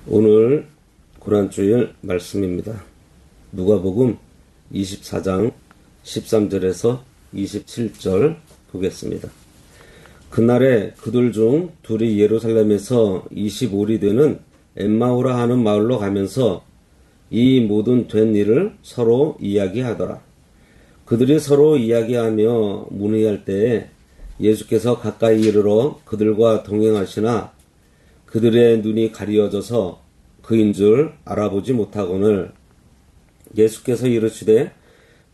오늘 고난주일 말씀입니다. 누가복음 24장 13절에서 27절 보겠습니다. 그날에 그들 중 둘이 예루살렘에서 25리 되는 엠마오라 하는 마을로 가면서 이 모든 된 일을 서로 이야기하더라. 그들이 서로 이야기하며 문의할 때에 예수께서 가까이 이르러 그들과 동행하시나 그들의 눈이 가리어져서 그인 줄 알아보지 못하거늘 예수께서 이르시되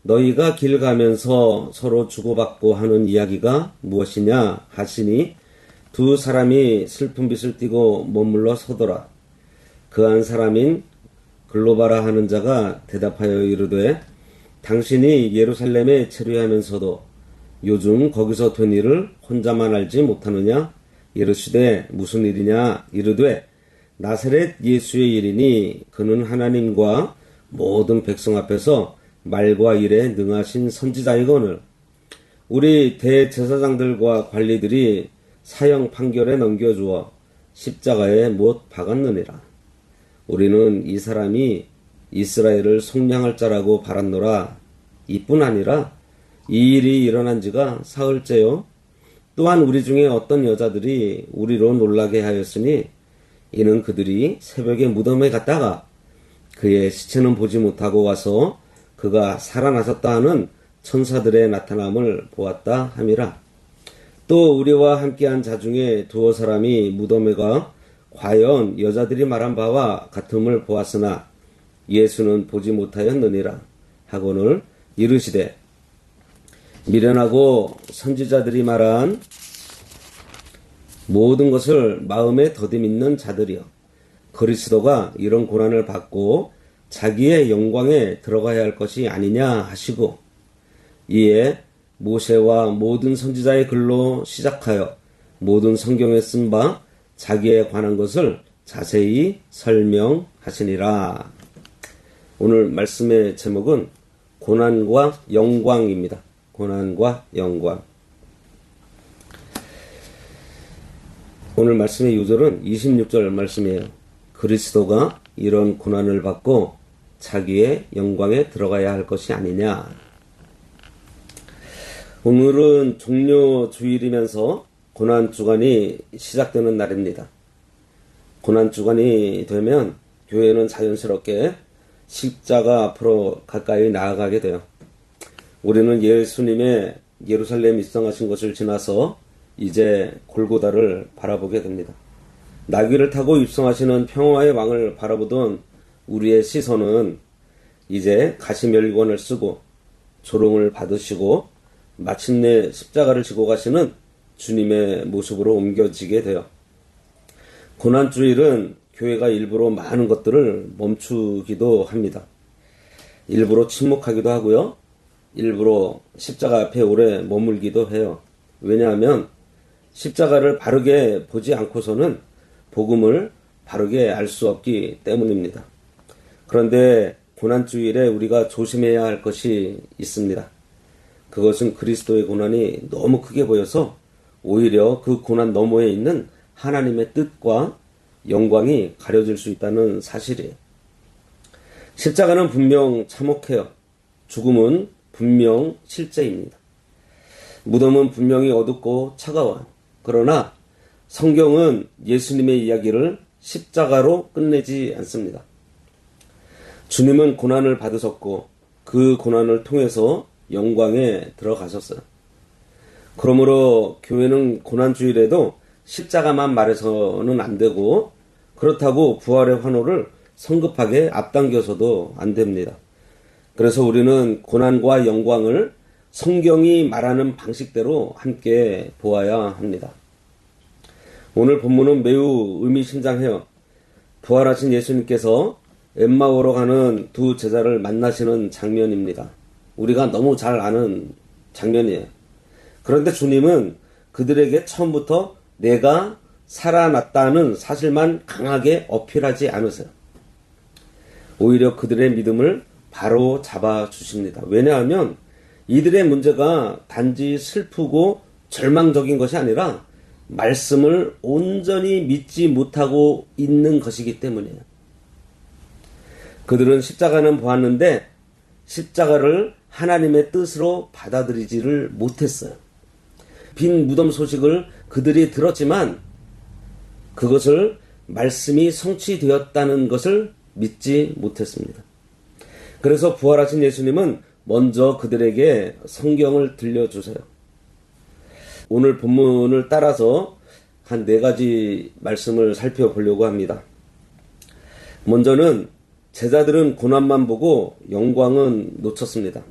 너희가 길 가면서 서로 주고받고 하는 이야기가 무엇이냐 하시니 두 사람이 슬픈 빛을 띠고 머물러 서더라. 그 한 사람인 글로바라 하는 자가 대답하여 이르되 당신이 예루살렘에 체류하면서도 요즘 거기서 된 일을 혼자만 알지 못하느냐? 이르시되 무슨 일이냐? 이르되 나사렛 예수의 일이니 그는 하나님과 모든 백성 앞에서 말과 일에 능하신 선지자이거늘 우리 대제사장들과 관리들이 사형 판결에 넘겨주어 십자가에 못 박았느니라. 우리는 이 사람이 이스라엘을 속량할 자라고 바랐노라. 이뿐 아니라 이 일이 일어난 지가 사흘째요. 또한 우리 중에 어떤 여자들이 우리로 놀라게 하였으니 이는 그들이 새벽에 무덤에 갔다가 그의 시체는 보지 못하고 와서 그가 살아나셨다 하는 천사들의 나타남을 보았다 함이라. 또 우리와 함께한 자 중에 두어 사람이 무덤에 가 과연 여자들이 말한 바와 같음을 보았으나 예수는 보지 못하였느니라 하거늘 이르시되 미련하고 선지자들이 말한 모든 것을 마음에 더듬있는 자들이여 그리스도가 이런 고난을 받고 자기의 영광에 들어가야 할 것이 아니냐 하시고 이에 모세와 모든 선지자의 글로 시작하여 모든 성경에 쓴 바 자기에 관한 것을 자세히 설명하시니라. 오늘 말씀의 제목은 고난과 영광입니다. 고난과 영광. 오늘 말씀의 요절은 26절 말씀이에요. 그리스도가 이런 고난을 받고 자기의 영광에 들어가야 할 것이 아니냐. 오늘은 종료주일이면서 고난주간이 시작되는 날입니다. 고난주간이 되면 교회는 자연스럽게 십자가 앞으로 가까이 나아가게 돼요. 우리는 예수님의 예루살렘 입성하신 것을 지나서 이제 골고다를 바라보게 됩니다. 나귀를 타고 입성하시는 평화의 왕을 바라보던 우리의 시선은 이제 가시멸관을 쓰고 조롱을 받으시고 마침내 십자가를 지고 가시는 주님의 모습으로 옮겨지게 돼요. 고난주일은 교회가 일부러 많은 것들을 멈추기도 합니다. 일부러 침묵하기도 하고요. 일부러 십자가 앞에 오래 머물기도 해요. 왜냐하면 십자가를 바르게 보지 않고서는 복음을 바르게 알 수 없기 때문입니다. 그런데 고난주일에 우리가 조심해야 할 것이 있습니다. 그것은 그리스도의 고난이 너무 크게 보여서 오히려 그 고난 너머에 있는 하나님의 뜻과 영광이 가려질 수 있다는 사실이에요. 십자가는 분명 참혹해요. 죽음은 분명 실제입니다. 무덤은 분명히 어둡고 차가워요. 그러나 성경은 예수님의 이야기를 십자가로 끝내지 않습니다. 주님은 고난을 받으셨고 그 고난을 통해서 영광에 들어가셨어요. 그러므로 교회는 고난주일에도 십자가만 말해서는 안 되고 그렇다고 부활의 환호를 성급하게 앞당겨서도 안 됩니다. 그래서 우리는 고난과 영광을 성경이 말하는 방식대로 함께 보아야 합니다. 오늘 본문은 매우 의미심장해요. 부활하신 예수님께서 엠마오로 가는 두 제자를 만나시는 장면입니다. 우리가 너무 잘 아는 장면이에요. 그런데 주님은 그들에게 처음부터 내가 살아났다는 사실만 강하게 어필하지 않으세요. 오히려 그들의 믿음을 바로 잡아주십니다. 왜냐하면 이들의 문제가 단지 슬프고 절망적인 것이 아니라 말씀을 온전히 믿지 못하고 있는 것이기 때문이에요. 그들은 십자가는 보았는데 십자가를 하나님의 뜻으로 받아들이지를 못했어요. 빈 무덤 소식을 그들이 들었지만 그것을 말씀이 성취되었다는 것을 믿지 못했습니다. 그래서 부활하신 예수님은 먼저 그들에게 성경을 들려주세요. 오늘 본문을 따라서 한 4가지 말씀을 살펴보려고 합니다. 먼저는 제자들은 고난만 보고 영광은 놓쳤습니다.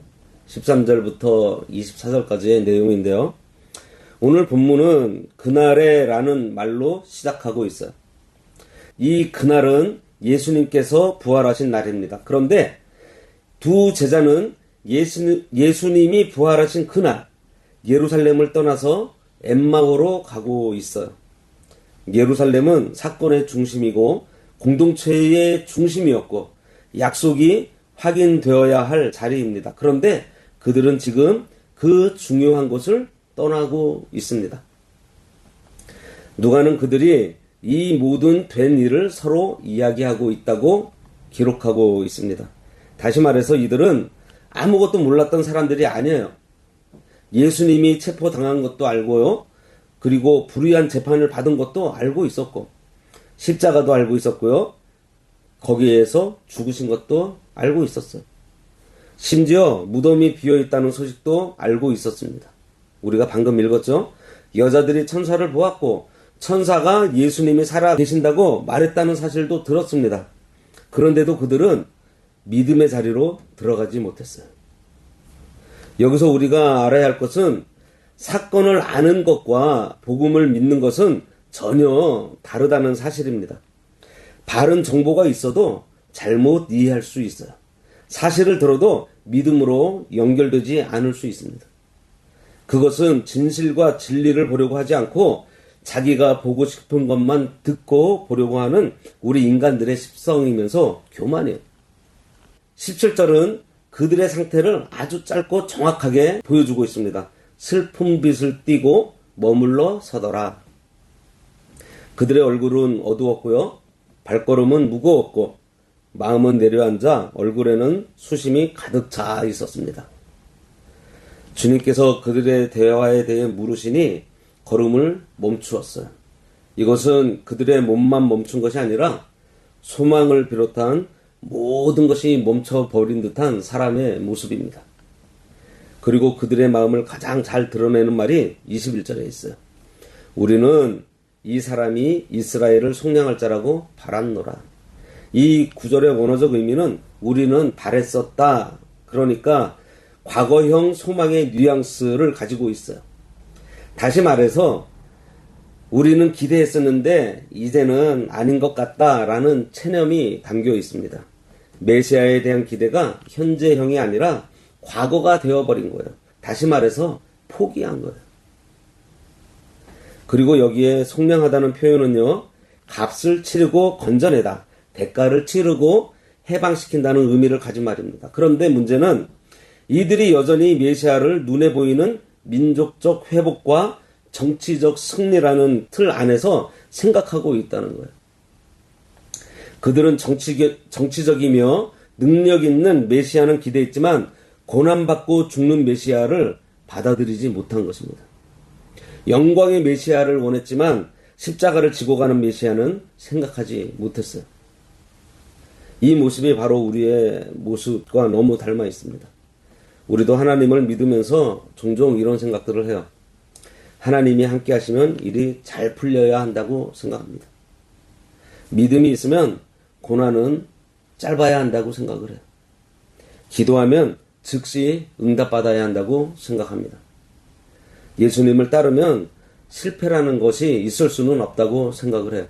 13절부터 24절까지의 내용인데요. 오늘 본문은 그날에 라는 말로 시작하고 있어요. 이 그날은 예수님께서 부활하신 날입니다. 그런데 두 제자는 예수님이 부활하신 그날 예루살렘을 떠나서 엠마오로 가고 있어요. 예루살렘은 사건의 중심이고 공동체의 중심이었고 약속이 확인되어야 할 자리입니다. 그런데 그들은 지금 그 중요한 곳을 떠나고 있습니다. 누가는 그들이 이 모든 된 일을 서로 이야기하고 있다고 기록하고 있습니다. 다시 말해서 이들은 아무것도 몰랐던 사람들이 아니에요. 예수님이 체포당한 것도 알고요. 그리고 불의한 재판을 받은 것도 알고 있었고 십자가도 알고 있었고요. 거기에서 죽으신 것도 알고 있었어요. 심지어 무덤이 비어있다는 소식도 알고 있었습니다. 우리가 방금 읽었죠? 여자들이 천사를 보았고 천사가 예수님이 살아 계신다고 말했다는 사실도 들었습니다. 그런데도 그들은 믿음의 자리로 들어가지 못했어요. 여기서 우리가 알아야 할 것은 사건을 아는 것과 복음을 믿는 것은 전혀 다르다는 사실입니다. 바른 정보가 있어도 잘못 이해할 수 있어요. 사실을 들어도 믿음으로 연결되지 않을 수 있습니다. 그것은 진실과 진리를 보려고 하지 않고 자기가 보고 싶은 것만 듣고 보려고 하는 우리 인간들의 습성이면서 교만이에요. 17절은 그들의 상태를 아주 짧고 정확하게 보여주고 있습니다. 슬픔빛을 띠고 머물러 서더라. 그들의 얼굴은 어두웠고요. 발걸음은 무거웠고 마음은 내려앉아 얼굴에는 수심이 가득 차 있었습니다. 주님께서 그들의 대화에 대해 물으시니 걸음을 멈추었어요. 이것은 그들의 몸만 멈춘 것이 아니라 소망을 비롯한 모든 것이 멈춰버린 듯한 사람의 모습입니다. 그리고 그들의 마음을 가장 잘 드러내는 말이 21절에 있어요. 우리는 이 사람이 이스라엘을 속량할 자라고 바랐노라. 이 구절의 원어적 의미는 우리는 바랬었다. 그러니까 과거형 소망의 뉘앙스를 가지고 있어요. 다시 말해서 우리는 기대했었는데 이제는 아닌 것 같다라는 체념이 담겨 있습니다. 메시아에 대한 기대가 현재형이 아니라 과거가 되어버린 거예요. 다시 말해서 포기한 거예요. 그리고 여기에 속량하다는 표현은요, 값을 치르고 건져내다, 대가를 치르고 해방시킨다는 의미를 가진 말입니다. 그런데 문제는 이들이 여전히 메시아를 눈에 보이는 민족적 회복과 정치적 승리라는 틀 안에서 생각하고 있다는 거예요. 그들은 정치적이며 능력 있는 메시아는 기대했지만 고난받고 죽는 메시아를 받아들이지 못한 것입니다. 영광의 메시아를 원했지만 십자가를 지고 가는 메시아는 생각하지 못했어요. 이 모습이 바로 우리의 모습과 너무 닮아 있습니다. 우리도 하나님을 믿으면서 종종 이런 생각들을 해요. 하나님이 함께 하시면 일이 잘 풀려야 한다고 생각합니다. 믿음이 있으면 고난은 짧아야 한다고 생각을 해요. 기도하면 즉시 응답받아야 한다고 생각합니다. 예수님을 따르면 실패라는 것이 있을 수는 없다고 생각을 해요.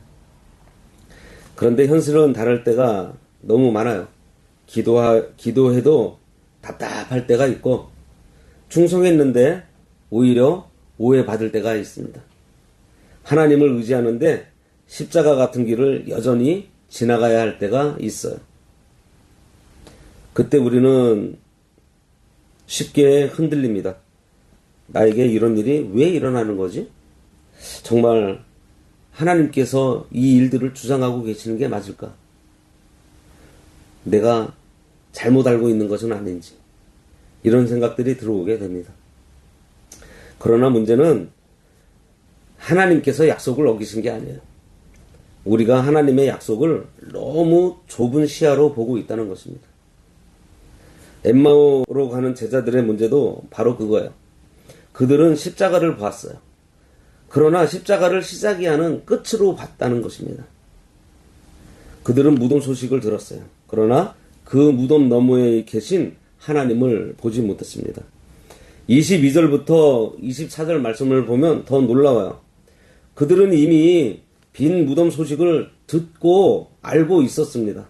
그런데 현실은 다를 때가 너무 많아요. 기도해도 답답할 때가 있고 충성했는데 오히려 오해받을 때가 있습니다. 하나님을 의지하는데 십자가 같은 길을 여전히 지나가야 할 때가 있어요. 그때 우리는 쉽게 흔들립니다. 나에게 이런 일이 왜 일어나는 거지? 정말 하나님께서 이 일들을 주장하고 계시는 게 맞을까? 내가 잘못 알고 있는 것은 아닌지 이런 생각들이 들어오게 됩니다. 그러나 문제는 하나님께서 약속을 어기신 게 아니에요. 우리가 하나님의 약속을 너무 좁은 시야로 보고 있다는 것입니다. 엠마오로 가는 제자들의 문제도 바로 그거예요. 그들은 십자가를 보았어요. 그러나 십자가를 시작이 하는 끝으로 봤다는 것입니다. 그들은 무덤 소식을 들었어요. 그러나 그 무덤 너머에 계신 하나님을 보지 못했습니다. 22절부터 24절 말씀을 보면 더 놀라워요. 그들은 이미 빈 무덤 소식을 듣고 알고 있었습니다.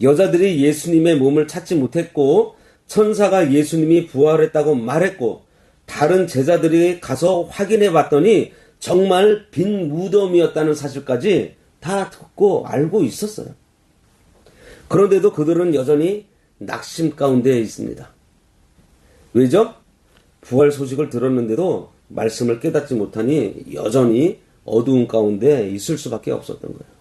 여자들이 예수님의 몸을 찾지 못했고 천사가 예수님이 부활했다고 말했고 다른 제자들이 가서 확인해 봤더니 정말 빈 무덤이었다는 사실까지 다 듣고 알고 있었어요. 그런데도 그들은 여전히 낙심 가운데 있습니다. 왜죠? 부활 소식을 들었는데도 말씀을 깨닫지 못하니 여전히 어두운 가운데 있을 수밖에 없었던 거예요.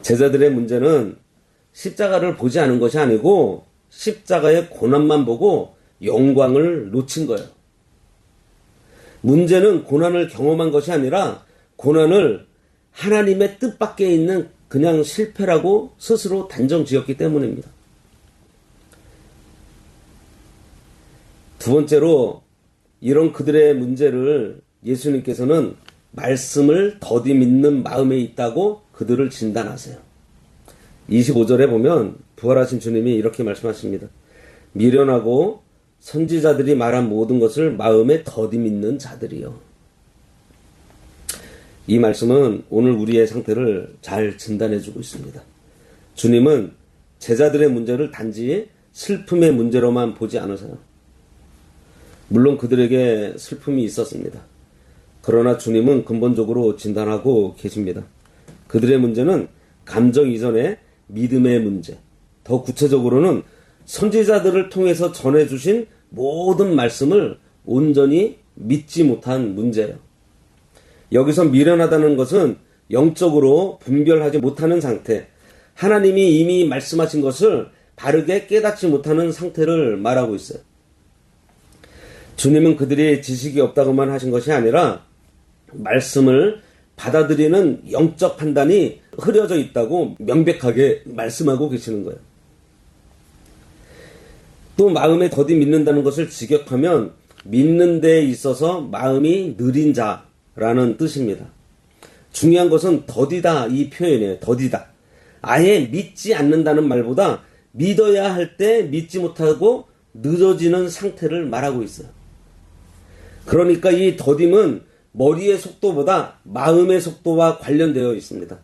제자들의 문제는 십자가를 보지 않은 것이 아니고 십자가의 고난만 보고 영광을 놓친 거예요. 문제는 고난을 경험한 것이 아니라 고난을 하나님의 뜻밖에 있는 그냥 실패라고 스스로 단정 지었기 때문입니다. 두 번째로 이런 그들의 문제를 예수님께서는 말씀을 더디 믿는 마음에 있다고 그들을 진단하세요. 25절에 보면 부활하신 주님이 이렇게 말씀하십니다. 미련하고 선지자들이 말한 모든 것을 마음에 더디 믿는 자들이요. 이 말씀은 오늘 우리의 상태를 잘 진단해주고 있습니다. 주님은 제자들의 문제를 단지 슬픔의 문제로만 보지 않으세요. 물론 그들에게 슬픔이 있었습니다. 그러나 주님은 근본적으로 진단하고 계십니다. 그들의 문제는 감정 이전의 믿음의 문제, 더 구체적으로는 선지자들을 통해서 전해주신 모든 말씀을 온전히 믿지 못한 문제예요. 여기서 미련하다는 것은 영적으로 분별하지 못하는 상태, 하나님이 이미 말씀하신 것을 바르게 깨닫지 못하는 상태를 말하고 있어요. 주님은 그들이 지식이 없다고만 하신 것이 아니라 말씀을 받아들이는 영적 판단이 흐려져 있다고 명백하게 말씀하고 계시는 거예요. 또 마음에 더디 믿는다는 것을 직역하면 믿는 데 있어서 마음이 느린 자라는 뜻입니다. 중요한 것은 더디다 이 표현이에요. 더디다. 아예 믿지 않는다는 말보다 믿어야 할 때 믿지 못하고 늦어지는 상태를 말하고 있어요. 그러니까 이 더딤은 머리의 속도보다 마음의 속도와 관련되어 있습니다.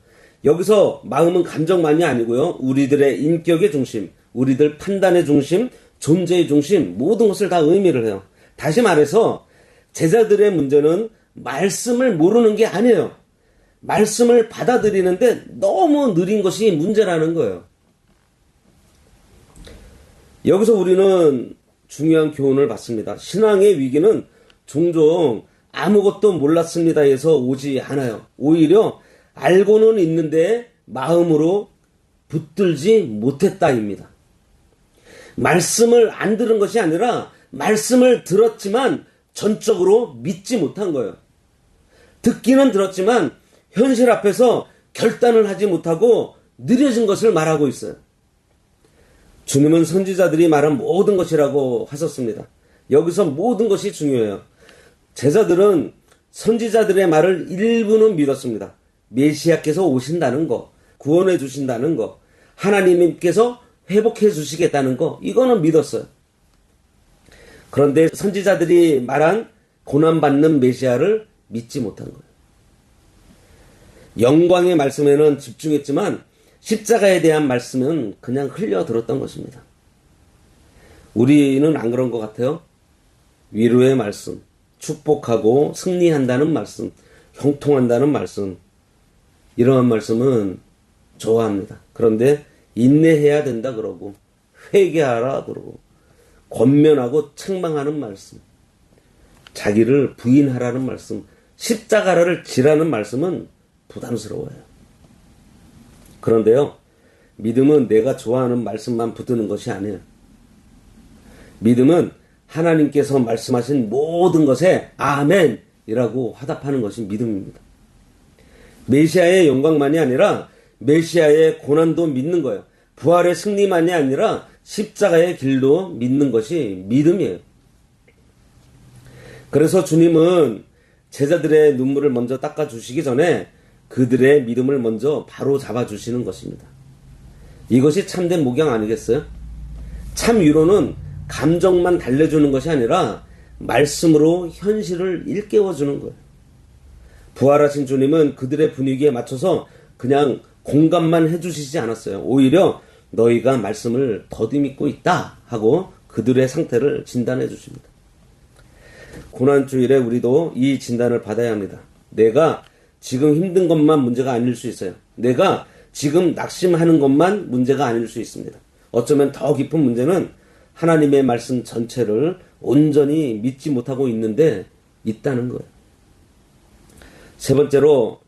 여기서 마음은 감정만이 아니고요. 우리들의 인격의 중심, 우리들 판단의 중심, 존재의 중심 모든 것을 다 의미를 해요. 다시 말해서 제자들의 문제는 말씀을 모르는 게 아니에요. 말씀을 받아들이는데 너무 느린 것이 문제라는 거예요. 여기서 우리는 중요한 교훈을 받습니다. 신앙의 위기는 종종 아무것도 몰랐습니다에서 오지 않아요. 오히려 알고는 있는데 마음으로 붙들지 못했다입니다. 말씀을 안 들은 것이 아니라 말씀을 들었지만 전적으로 믿지 못한 거예요. 듣기는 들었지만 현실 앞에서 결단을 하지 못하고 느려진 것을 말하고 있어요. 주님은 선지자들이 말한 모든 것이라고 하셨습니다. 여기서 모든 것이 중요해요. 제자들은 선지자들의 말을 일부는 믿었습니다. 메시아께서 오신다는 거, 구원해 주신다는 거, 하나님께서 회복해 주시겠다는 거, 이거는 믿었어요. 그런데 선지자들이 말한 고난받는 메시아를 믿지 못한 거예요. 영광의 말씀에는 집중했지만 십자가에 대한 말씀은 그냥 흘려들었던 것입니다. 우리는 안 그런 것 같아요. 위로의 말씀, 축복하고 승리한다는 말씀, 형통한다는 말씀, 이러한 말씀은 좋아합니다. 그런데 인내해야 된다 그러고 회개하라 그러고 권면하고 책망하는 말씀, 자기를 부인하라는 말씀, 십자가를 지라는 말씀은 부담스러워요. 그런데요, 믿음은 내가 좋아하는 말씀만 붙드는 것이 아니에요. 믿음은 하나님께서 말씀하신 모든 것에 아멘이라고 화답하는 것이 믿음입니다. 메시아의 영광만이 아니라 메시아의 고난도 믿는 거예요. 부활의 승리만이 아니라 십자가의 길도 믿는 것이 믿음이에요. 그래서 주님은 제자들의 눈물을 먼저 닦아주시기 전에 그들의 믿음을 먼저 바로 잡아주시는 것입니다. 이것이 참된 목양 아니겠어요? 참 위로는 감정만 달래주는 것이 아니라 말씀으로 현실을 일깨워주는 거예요. 부활하신 주님은 그들의 분위기에 맞춰서 그냥 공감만 해주시지 않았어요. 오히려 너희가 말씀을 더듬고 있다 하고 그들의 상태를 진단해 주십니다. 고난주일에 우리도 이 진단을 받아야 합니다. 내가 지금 힘든 것만 문제가 아닐 수 있어요. 내가 지금 낙심하는 것만 문제가 아닐 수 있습니다. 어쩌면 더 깊은 문제는 하나님의 말씀 전체를 온전히 믿지 못하고 있는데 있다는 거예요. 세 번째로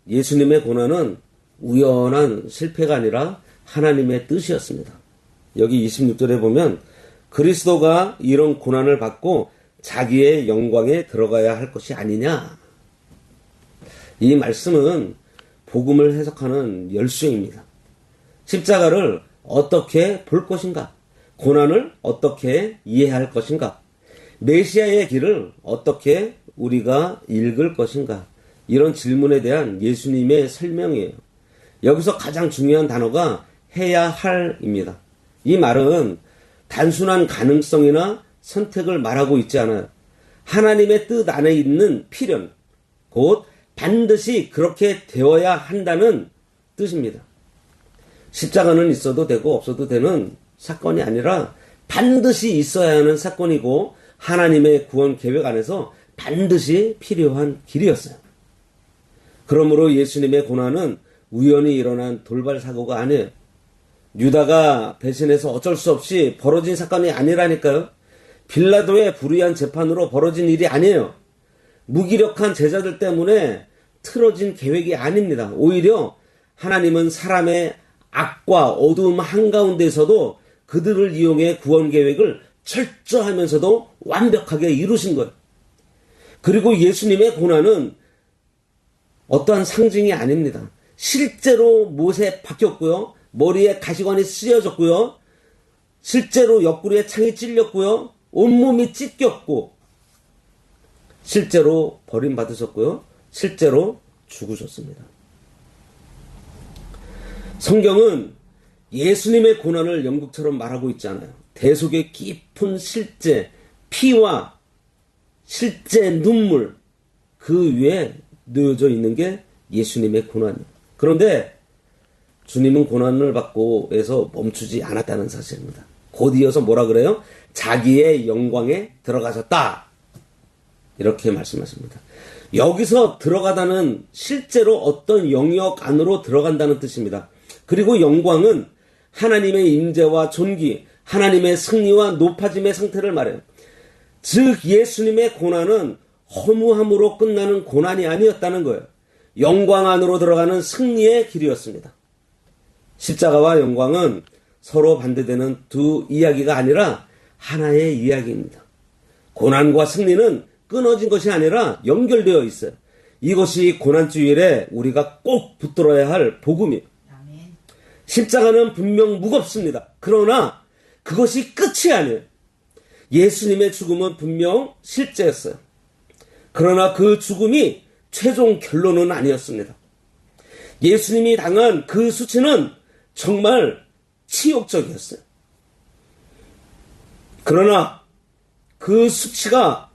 예수님의 고난은 우연한 실패가 아니라 하나님의 뜻이었습니다. 여기 26절에 보면 그리스도가 이런 고난을 받고 자기의 영광에 들어가야 할 것이 아니냐. 이 말씀은 복음을 해석하는 열쇠입니다. 십자가를 어떻게 볼 것인가? 고난을 어떻게 이해할 것인가? 메시아의 길을 어떻게 우리가 읽을 것인가? 이런 질문에 대한 예수님의 설명이에요. 여기서 가장 중요한 단어가 해야 할입니다. 이 말은 단순한 가능성이나 선택을 말하고 있지 않아요. 하나님의 뜻 안에 있는 필연, 곧 반드시 그렇게 되어야 한다는 뜻입니다. 십자가는 있어도 되고 없어도 되는 사건이 아니라 반드시 있어야 하는 사건이고 하나님의 구원 계획 안에서 반드시 필요한 길이었어요. 그러므로 예수님의 고난은 우연히 일어난 돌발 사고가 아니에요. 유다가 배신해서 어쩔 수 없이 벌어진 사건이 아니라니까요. 빌라도의 불의한 재판으로 벌어진 일이 아니에요. 무기력한 제자들 때문에 틀어진 계획이 아닙니다. 오히려 하나님은 사람의 악과 어두움 한가운데서도 그들을 이용해 구원 계획을 철저하면서도 완벽하게 이루신 거예요. 그리고 예수님의 고난은 어떠한 상징이 아닙니다. 실제로 못에 박혔고요. 머리에 가시관이 씌어졌고요. 실제로 옆구리에 창이 찔렸고요. 온몸이 찢겼고 실제로 버림받으셨고요. 실제로 죽으셨습니다. 성경은 예수님의 고난을 연극처럼 말하고 있지 않아요. 대속의 깊은 실제, 피와 실제 눈물 그 위에 놓여져 있는 게 예수님의 고난이에요. 그런데 주님은 고난을 받고 해서 멈추지 않았다는 사실입니다. 곧 이어서 뭐라 그래요? 자기의 영광에 들어가셨다. 이렇게 말씀하십니다. 여기서 들어가다는 실제로 어떤 영역 안으로 들어간다는 뜻입니다. 그리고 영광은 하나님의 임재와 존귀, 하나님의 승리와 높아짐의 상태를 말해요. 즉 예수님의 고난은 허무함으로 끝나는 고난이 아니었다는 거예요. 영광 안으로 들어가는 승리의 길이었습니다. 십자가와 영광은 서로 반대되는 두 이야기가 아니라 하나의 이야기입니다. 고난과 승리는 끊어진 것이 아니라 연결되어 있어요. 이것이 고난주일에 우리가 꼭 붙들어야 할 복음이에요. 십자가는 분명 무겁습니다. 그러나 그것이 끝이 아니에요. 예수님의 죽음은 분명 실제였어요. 그러나 그 죽음이 최종 결론은 아니었습니다. 예수님이 당한 그 수치는 정말 치욕적이었어요. 그러나 그 수치가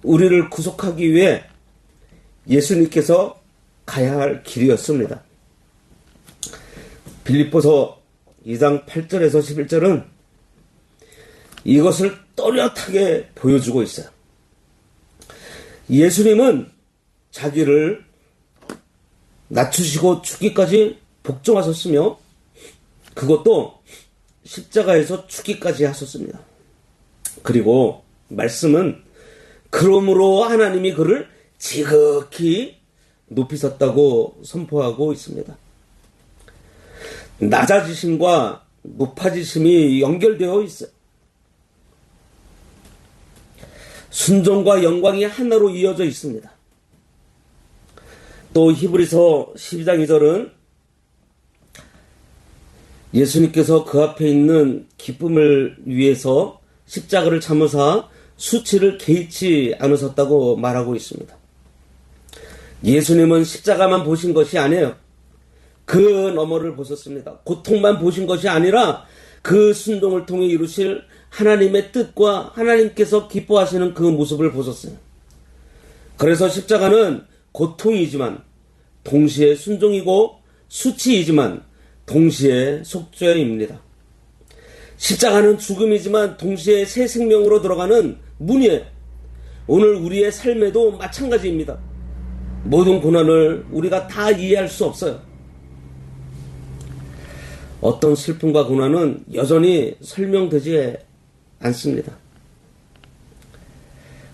우리를 구속하기 위해 예수님께서 가야 할 길이었습니다. 빌립보서 2장 8절에서 11절은 이것을 또렷하게 보여주고 있어요. 예수님은 자기를 낮추시고 죽기까지 복종하셨으며 그것도 십자가에서 죽기까지 하셨습니다. 그리고 말씀은 그러므로 하나님이 그를 지극히 높이셨다고 선포하고 있습니다. 낮아지심과 높아지심이 연결되어 있어요. 순종과 영광이 하나로 이어져 있습니다. 또 히브리서 12장 2절은 예수님께서 그 앞에 있는 기쁨을 위해서 십자가를 참으사 수치를 개의치 않으셨다고 말하고 있습니다. 예수님은 십자가만 보신 것이 아니에요. 그 너머를 보셨습니다. 고통만 보신 것이 아니라 그 순종을 통해 이루실 하나님의 뜻과 하나님께서 기뻐하시는 그 모습을 보셨어요. 그래서 십자가는 고통이지만 동시에 순종이고 수치이지만 동시에 속죄입니다. 십자가는 죽음이지만 동시에 새 생명으로 들어가는 문이에요. 오늘 우리의 삶에도 마찬가지입니다. 모든 고난을 우리가 다 이해할 수 없어요. 어떤 슬픔과 고난은 여전히 설명되지 않습니다.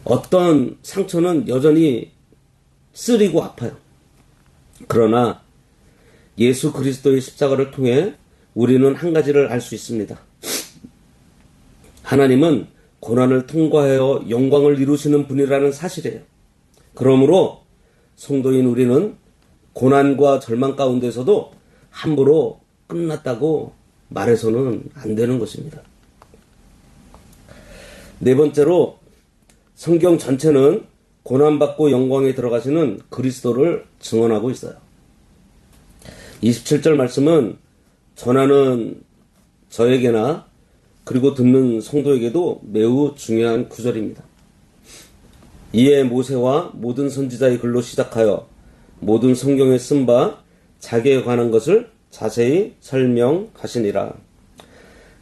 어떤 상처는 여전히 쓰리고 아파요. 그러나 예수 그리스도의 십자가를 통해 우리는 한 가지를 알 수 있습니다. 하나님은 고난을 통과하여 영광을 이루시는 분이라는 사실이에요. 그러므로 성도인 우리는 고난과 절망 가운데서도 함부로 끝났다고 말해서는 안 되는 것입니다. 네 번째로 성경 전체는 고난받고 영광에 들어가시는 그리스도를 증언하고 있어요. 27절 말씀은 전하는 저에게나 그리고 듣는 성도에게도 매우 중요한 구절입니다. 이에 모세와 모든 선지자의 글로 시작하여 모든 성경에 쓴 바 자기에 관한 것을 자세히 설명하시니라.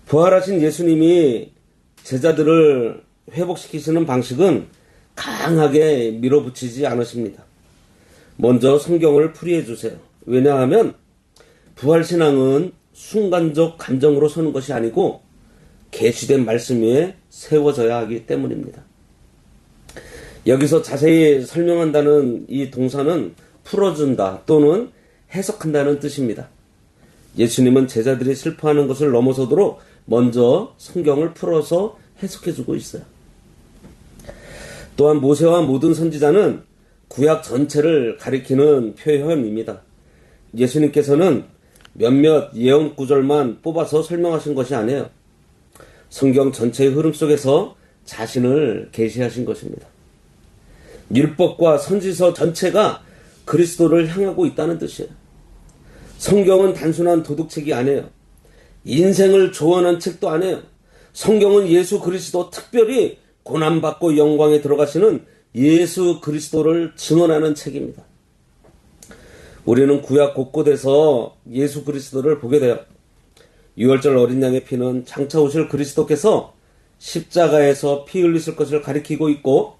부활하신 예수님이 제자들을 회복시키시는 방식은 강하게 밀어붙이지 않으십니다. 먼저 성경을 풀이해 주세요. 왜냐하면 부활신앙은 순간적 감정으로 서는 것이 아니고 계시된 말씀 위에 세워져야 하기 때문입니다. 여기서 자세히 설명한다는 이 동사는 풀어준다 또는 해석한다는 뜻입니다. 예수님은 제자들이 슬퍼하는 것을 넘어서도록 먼저 성경을 풀어서 해석해주고 있어요. 또한 모세와 모든 선지자는 구약 전체를 가리키는 표현입니다. 예수님께서는 몇몇 예언 구절만 뽑아서 설명하신 것이 아니에요. 성경 전체의 흐름 속에서 자신을 계시하신 것입니다. 율법과 선지서 전체가 그리스도를 향하고 있다는 뜻이에요. 성경은 단순한 도덕책이 아니에요. 인생을 조언한 책도 아니에요. 성경은 예수 그리스도, 특별히 고난받고 영광에 들어가시는 예수 그리스도를 증언하는 책입니다. 우리는 구약 곳곳에서 예수 그리스도를 보게 돼요. 유월절 어린 양의 피는 장차 오실 그리스도께서 십자가에서 피 흘리실 것을 가리키고 있고,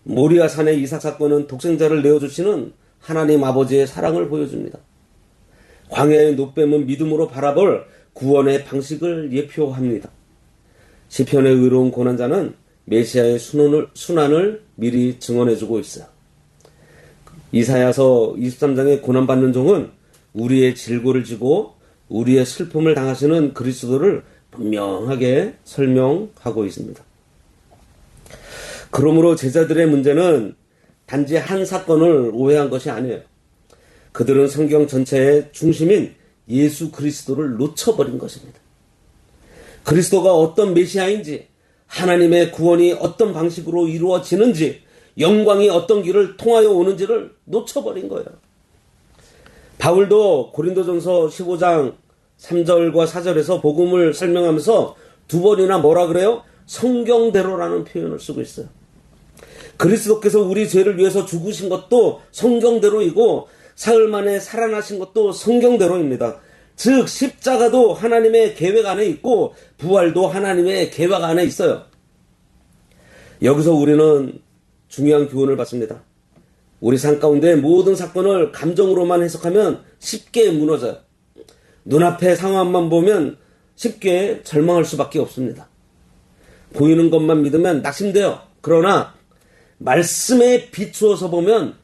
모리아 산의 이삭 사건은 독생자를 내어주시는 하나님 아버지의 사랑을 보여줍니다. 광야의 노뱀은 믿음으로 바라볼 구원의 방식을 예표합니다. 시편의 의로운 고난자는 메시아의 순환을 미리 증언해주고 있어요. 이사야서 23장의 고난받는 종은 우리의 질고를 지고 우리의 슬픔을 당하시는 그리스도를 분명하게 설명하고 있습니다. 그러므로 제자들의 문제는 단지 한 사건을 오해한 것이 아니에요. 그들은 성경 전체의 중심인 예수 그리스도를 놓쳐버린 것입니다. 그리스도가 어떤 메시아인지, 하나님의 구원이 어떤 방식으로 이루어지는지, 영광이 어떤 길을 통하여 오는지를 놓쳐버린 거예요. 바울도 고린도전서 15장 3절과 4절에서 복음을 설명하면서 두 번이나 뭐라 그래요? 성경대로라는 표현을 쓰고 있어요. 그리스도께서 우리 죄를 위해서 죽으신 것도 성경대로이고 사흘 만에 살아나신 것도 성경대로입니다. 즉 십자가도 하나님의 계획 안에 있고 부활도 하나님의 계획 안에 있어요. 여기서 우리는 중요한 교훈을 받습니다. 우리 삶 가운데 모든 사건을 감정으로만 해석하면 쉽게 무너져요. 눈앞의 상황만 보면 쉽게 절망할 수밖에 없습니다. 보이는 것만 믿으면 낙심돼요. 그러나 말씀에 비추어서 보면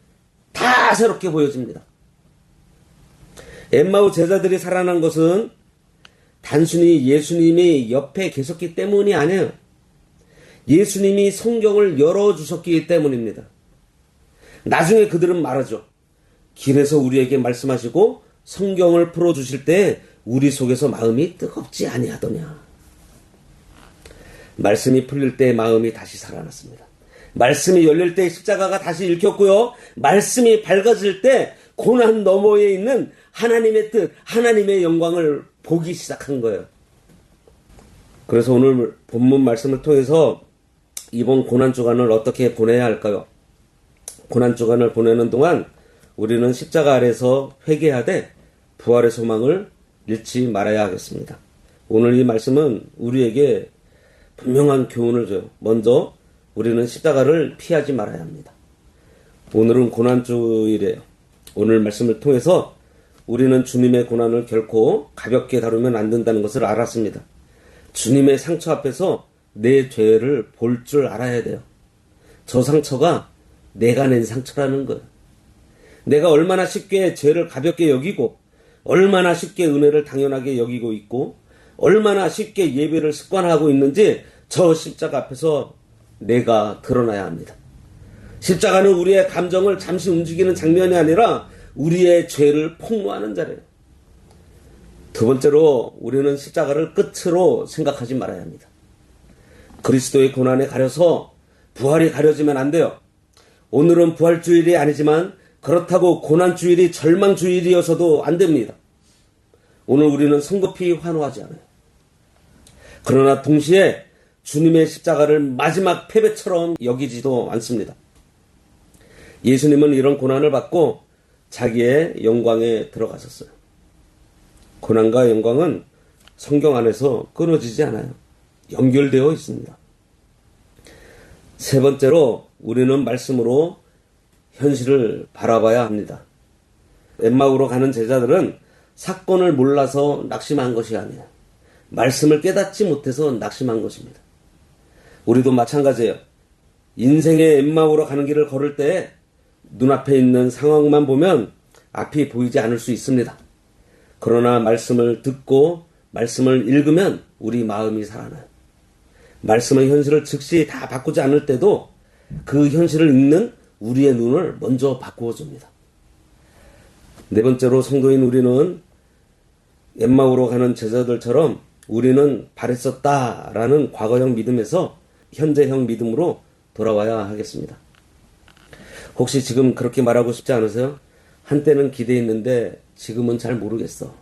다 새롭게 보여집니다. 엠마오 제자들이 살아난 것은 단순히 예수님이 옆에 계셨기 때문이 아니에요. 예수님이 성경을 열어주셨기 때문입니다. 나중에 그들은 말하죠. 길에서 우리에게 말씀하시고 성경을 풀어주실 때 우리 속에서 마음이 뜨겁지 아니하더냐. 말씀이 풀릴 때 마음이 다시 살아났습니다. 말씀이 열릴 때 십자가가 다시 읽혔고요. 말씀이 밝아질 때 고난 너머에 있는 하나님의 뜻, 하나님의 영광을 보기 시작한 거예요. 그래서 오늘 본문 말씀을 통해서 이번 고난주간을 어떻게 보내야 할까요? 고난주간을 보내는 동안 우리는 십자가 아래서 회개하되 부활의 소망을 잃지 말아야 하겠습니다. 오늘 이 말씀은 우리에게 분명한 교훈을 줘요. 먼저 우리는 십자가를 피하지 말아야 합니다. 오늘은 고난주일이에요. 오늘 말씀을 통해서 우리는 주님의 고난을 결코 가볍게 다루면 안 된다는 것을 알았습니다. 주님의 상처 앞에서 내 죄를 볼 줄 알아야 돼요. 저 상처가 내가 낸 상처라는 거예요. 내가 얼마나 쉽게 죄를 가볍게 여기고 얼마나 쉽게 은혜를 당연하게 여기고 있고 얼마나 쉽게 예배를 습관하고 있는지 저 십자가 앞에서 내가 드러나야 합니다. 십자가는 우리의 감정을 잠시 움직이는 장면이 아니라 우리의 죄를 폭로하는 자리예요. 두 번째로 우리는 십자가를 끝으로 생각하지 말아야 합니다. 그리스도의 고난에 가려서 부활이 가려지면 안 돼요. 오늘은 부활주일이 아니지만 그렇다고 고난주일이 절망주일이어서도 안 됩니다. 오늘 우리는 성급히 환호하지 않아요. 그러나 동시에 주님의 십자가를 마지막 패배처럼 여기지도 않습니다. 예수님은 이런 고난을 받고 자기의 영광에 들어가셨어요. 고난과 영광은 성경 안에서 끊어지지 않아요. 연결되어 있습니다. 세 번째로 우리는 말씀으로 현실을 바라봐야 합니다. 엠마오로 가는 제자들은 사건을 몰라서 낙심한 것이 아니에요. 말씀을 깨닫지 못해서 낙심한 것입니다. 우리도 마찬가지예요. 인생의 엠마오로 가는 길을 걸을 때 눈앞에 있는 상황만 보면 앞이 보이지 않을 수 있습니다. 그러나 말씀을 듣고 말씀을 읽으면 우리 마음이 살아나요. 말씀의 현실을 즉시 다 바꾸지 않을 때도 그 현실을 읽는 우리의 눈을 먼저 바꾸어 줍니다. 네 번째로 성도인 우리는 엠마오로 가는 제자들처럼 우리는 바랬었다라는 과거형 믿음에서 현재형 믿음으로 돌아와야 하겠습니다. 혹시 지금 그렇게 말하고 싶지 않으세요? 한때는 기대했는데 지금은 잘 모르겠어.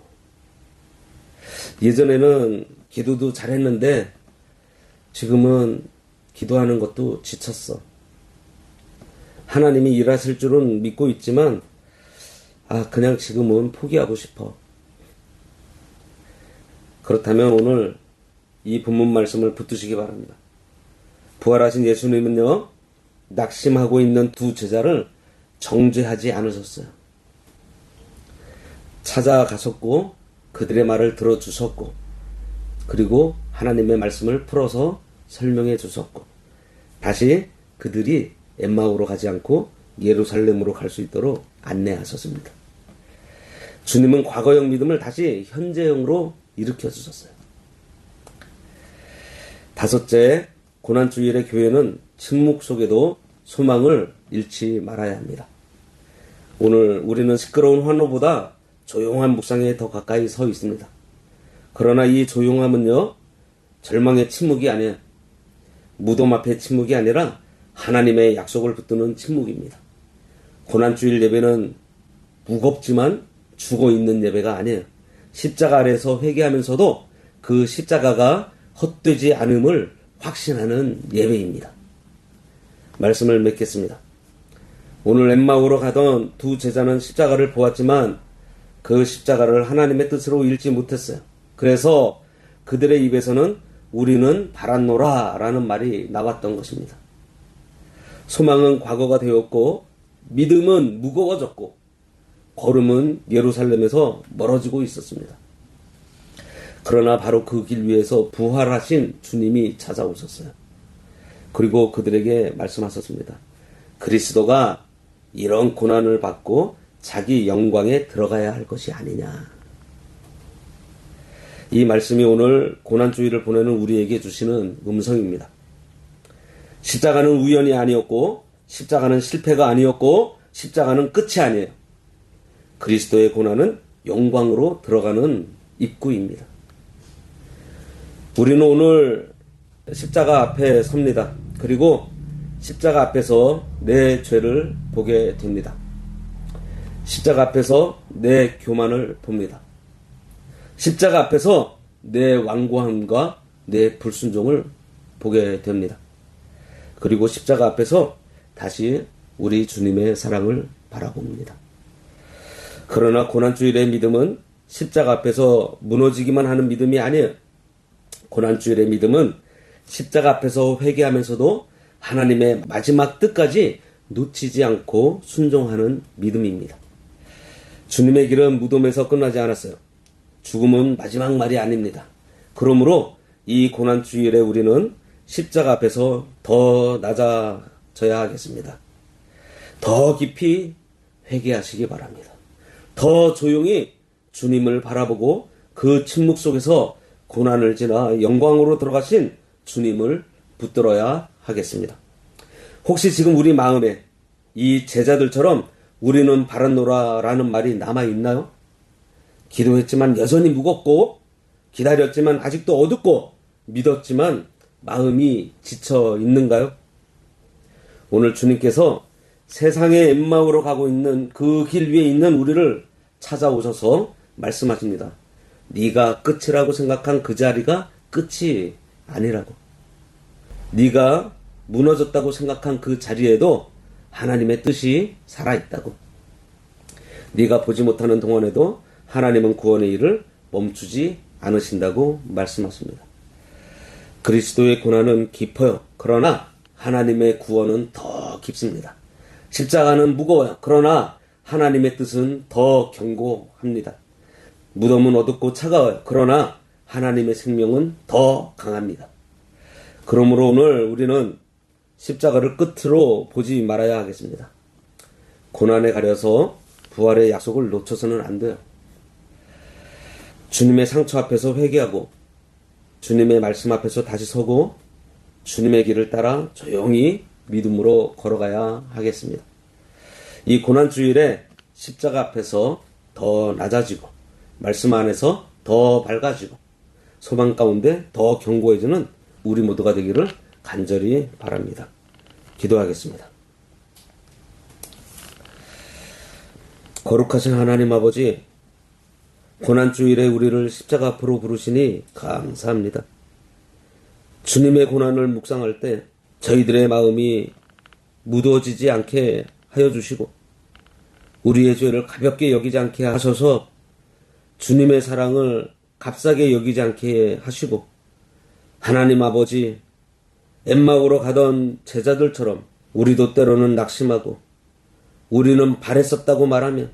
예전에는 기도도 잘했는데 지금은 기도하는 것도 지쳤어. 하나님이 일하실 줄은 믿고 있지만 그냥 지금은 포기하고 싶어. 그렇다면 오늘 이 본문 말씀을 붙드시기 바랍니다. 부활하신 예수님은요, 낙심하고 있는 두 제자를 정죄하지 않으셨어요. 찾아가셨고 그들의 말을 들어주셨고 그리고 하나님의 말씀을 풀어서 설명해 주셨고 다시 그들이 엠마오로 가지 않고 예루살렘으로 갈 수 있도록 안내하셨습니다. 주님은 과거형 믿음을 다시 현재형으로 일으켜 주셨어요. 다섯째, 고난주일의 교회는 침묵 속에도 소망을 잃지 말아야 합니다. 오늘 우리는 시끄러운 환호보다 조용한 묵상에 더 가까이 서 있습니다. 그러나 이 조용함은요, 절망의 침묵이 아니에요. 무덤 앞의 침묵이 아니라 하나님의 약속을 붙드는 침묵입니다. 고난주일 예배는 무겁지만 죽어있는 예배가 아니에요. 십자가 아래서 회개하면서도 그 십자가가 헛되지 않음을 확신하는 예배입니다. 말씀을 맺겠습니다. 오늘 엠마오로 가던 두 제자는 십자가를 보았지만 그 십자가를 하나님의 뜻으로 읽지 못했어요. 그래서 그들의 입에서는 우리는 바랐노라 라는 말이 나왔던 것입니다. 소망은 과거가 되었고 믿음은 무거워졌고 걸음은 예루살렘에서 멀어지고 있었습니다. 그러나 바로 그 길 위에서 부활하신 주님이 찾아오셨어요. 그리고 그들에게 말씀하셨습니다. 그리스도가 이런 고난을 받고 자기 영광에 들어가야 할 것이 아니냐. 이 말씀이 오늘 고난주의를 보내는 우리에게 주시는 음성입니다. 십자가는 우연이 아니었고, 십자가는 실패가 아니었고, 십자가는 끝이 아니에요. 그리스도의 고난은 영광으로 들어가는 입구입니다. 우리는 오늘 십자가 앞에 섭니다. 그리고 십자가 앞에서 내 죄를 보게 됩니다. 십자가 앞에서 내 교만을 봅니다. 십자가 앞에서 내 완고함과 내 불순종을 보게 됩니다. 그리고 십자가 앞에서 다시 우리 주님의 사랑을 바라봅니다. 그러나 고난주일의 믿음은 십자가 앞에서 무너지기만 하는 믿음이 아니에요. 고난주일의 믿음은 십자가 앞에서 회개하면서도 하나님의 마지막 뜻까지 놓치지 않고 순종하는 믿음입니다. 주님의 길은 무덤에서 끝나지 않았어요. 죽음은 마지막 말이 아닙니다. 그러므로 이 고난주일에 우리는 십자가 앞에서 더 낮아져야 하겠습니다. 더 깊이 회개하시기 바랍니다. 더 조용히 주님을 바라보고 그 침묵 속에서 고난을 지나 영광으로 들어가신 주님을 붙들어야 하겠습니다. 혹시 지금 우리 마음에 이 제자들처럼 우리는 바랐노라라는 말이 남아있나요? 기도했지만 여전히 무겁고, 기다렸지만 아직도 어둡고, 믿었지만 마음이 지쳐 있는가요? 오늘 주님께서 세상의 엠마오로 가고 있는 그 길 위에 있는 우리를 찾아오셔서 말씀하십니다. 네가 끝이라고 생각한 그 자리가 끝이 아니라고. 네가 무너졌다고 생각한 그 자리에도 하나님의 뜻이 살아있다고. 네가 보지 못하는 동안에도 하나님은 구원의 일을 멈추지 않으신다고 말씀하십니다. 그리스도의 고난은 깊어요. 그러나 하나님의 구원은 더 깊습니다. 십자가는 무거워요. 그러나 하나님의 뜻은 더 견고합니다. 무덤은 어둡고 차가워요. 그러나 하나님의 생명은 더 강합니다. 그러므로 오늘 우리는 십자가를 끝으로 보지 말아야 하겠습니다. 고난에 가려서 부활의 약속을 놓쳐서는 안 돼요. 주님의 상처 앞에서 회개하고 주님의 말씀 앞에서 다시 서고 주님의 길을 따라 조용히 믿음으로 걸어가야 하겠습니다. 이 고난주일에 십자가 앞에서 더 낮아지고 말씀 안에서 더 밝아지고 소망 가운데 더 견고해지는 우리 모두가 되기를 간절히 바랍니다. 기도하겠습니다. 거룩하신 하나님 아버지, 고난주일에 우리를 십자가 앞으로 부르시니 감사합니다. 주님의 고난을 묵상할 때 저희들의 마음이 무더워지지 않게 하여 주시고 우리의 죄를 가볍게 여기지 않게 하셔서 주님의 사랑을 값싸게 여기지 않게 하시고 하나님 아버지, 엠마오로 가던 제자들처럼 우리도 때로는 낙심하고 우리는 바랬었다고 말하면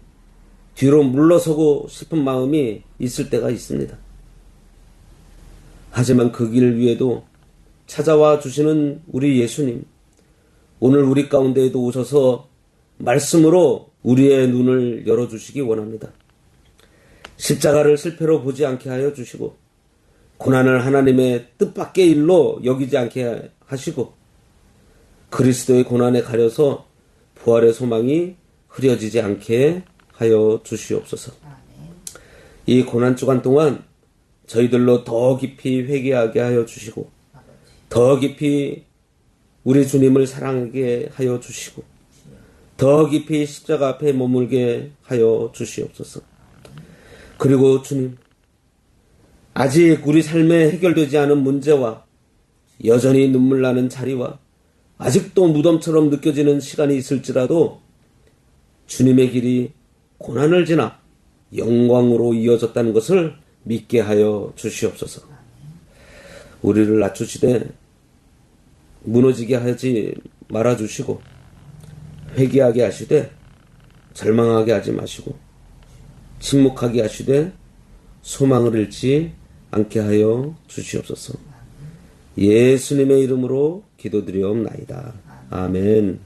뒤로 물러서고 싶은 마음이 있을 때가 있습니다. 하지만 그 길 위에도 찾아와 주시는 우리 예수님, 오늘 우리 가운데에도 오셔서 말씀으로 우리의 눈을 열어주시기 원합니다. 십자가를 실패로 보지 않게 하여 주시고 고난을 하나님의 뜻밖의 일로 여기지 않게 하시고 그리스도의 고난에 가려서 부활의 소망이 흐려지지 않게 하여 주시옵소서. 이 고난주간 동안 저희들로 더 깊이 회개하게 하여 주시고 더 깊이 우리 주님을 사랑하게 하여 주시고 더 깊이 십자가 앞에 머물게 하여 주시옵소서. 그리고 주님, 아직 우리 삶에 해결되지 않은 문제와 여전히 눈물 나는 자리와 아직도 무덤처럼 느껴지는 시간이 있을지라도 주님의 길이 고난을 지나 영광으로 이어졌다는 것을 믿게 하여 주시옵소서. 우리를 낮추시되 무너지게 하지 말아주시고 회개하게 하시되 절망하게 하지 마시고 침묵하게 하시되 소망을 잃지 않게 하여 주시옵소서. 예수님의 이름으로 기도드리옵나이다. 아멘.